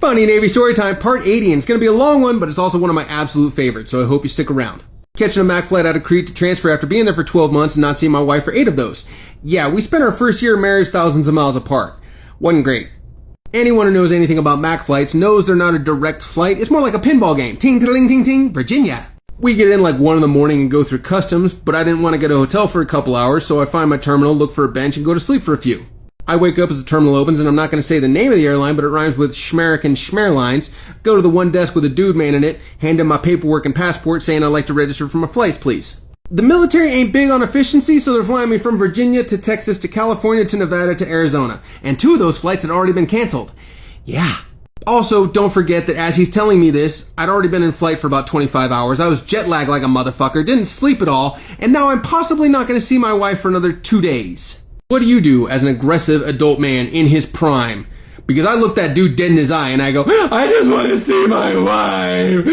Funny Navy Storytime Part 80, and it's going to be a long one, but it's also one of my absolute favorites, so I hope you stick around. Catching a Mac flight out of Crete to transfer after being there for 12 months and not seeing my wife for 8 of those. Yeah, we spent our first year of marriage thousands of miles apart. Wasn't great. Anyone who knows anything about Mac flights knows they're not a direct flight. It's more like a pinball game. Ting, ting, ting, ting, Virginia. We get in like 1 in the morning and go through customs, but I didn't want to get a hotel for a couple hours, so I find my terminal, look for a bench, and go to sleep for a few. I wake up as the terminal opens, and I'm not going to say the name of the airline, but it rhymes with Schmerich and Schmerlines. Go to the one desk with a dude man in it, hand him my paperwork and passport saying I'd like to register for my flights, please. The military ain't big on efficiency, so they're flying me from Virginia to Texas to California to Nevada to Arizona. And 2 of those flights had already been canceled. Yeah. Also, don't forget that as he's telling me this, I'd already been in flight for about 25 hours. I was jet lagged like a motherfucker, didn't sleep at all, and now I'm possibly not going to see my wife for another 2 days. What do you do as an aggressive adult man in his prime? Because I look that dude dead in his eye and I go, I just want to see my wife.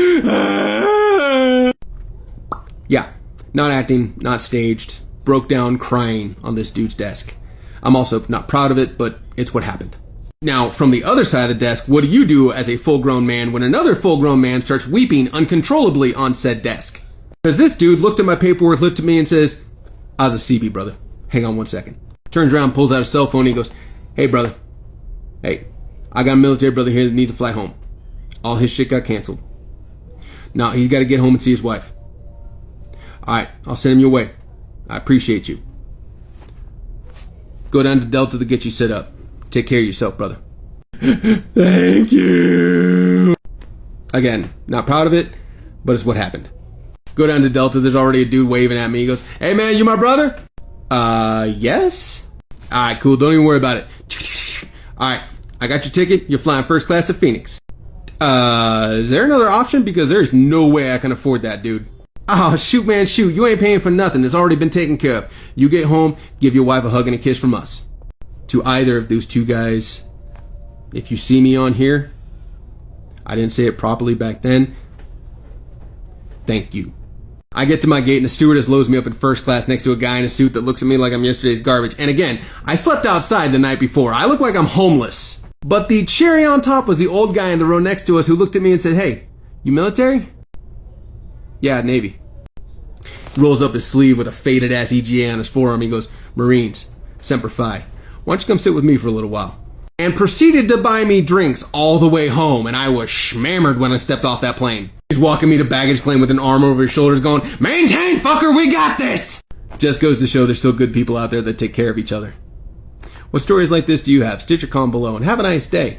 Yeah, not acting, not staged, broke down crying on this dude's desk. I'm also not proud of it, but it's what happened. Now, from the other side of the desk, what do you do as a full-grown man when another full-grown man starts weeping uncontrollably on said desk? Because this dude looked at my paperwork, looked at me and says, I was a CB, brother. Hang on 1 second. Turns around, pulls out his cell phone, and he goes, hey, brother. Hey, I got a military brother here that needs to fly home. All his shit got canceled. Now, he's got to get home and see his wife. All right, I'll send him your way. I appreciate you. Go down to Delta to get you set up. Take care of yourself, brother. Thank you. Again, not proud of it, but it's what happened. Go down to Delta, there's already a dude waving at me. He goes, hey, man, you my brother? Yes? Alright, cool. Don't even worry about it. Alright, I got your ticket. You're flying first class to Phoenix. Is there another option? Because there's no way I can afford that, dude. Oh, shoot, man, shoot. You ain't paying for nothing. It's already been taken care of. You get home, give your wife a hug and a kiss from us. To either of those 2 guys, if you see me on here, I didn't say it properly back then, thank you. I get to my gate and the stewardess loads me up in first class next to a guy in a suit that looks at me like I'm yesterday's garbage. And again, I slept outside the night before. I look like I'm homeless. But the cherry on top was the old guy in the row next to us who looked at me and said, hey, you military? Yeah, Navy. Rolls up his sleeve with a faded ass EGA on his forearm. He goes, Marines, Semper Fi. Why don't you come sit with me for a little while? And proceeded to buy me drinks all the way home, and I was schmammered when I stepped off that plane. He's walking me to baggage claim with an arm over his shoulders going, maintain, fucker, we got this! Just goes to show there's still good people out there that take care of each other. What stories like this do you have? Stitch or comment below, and have a nice day.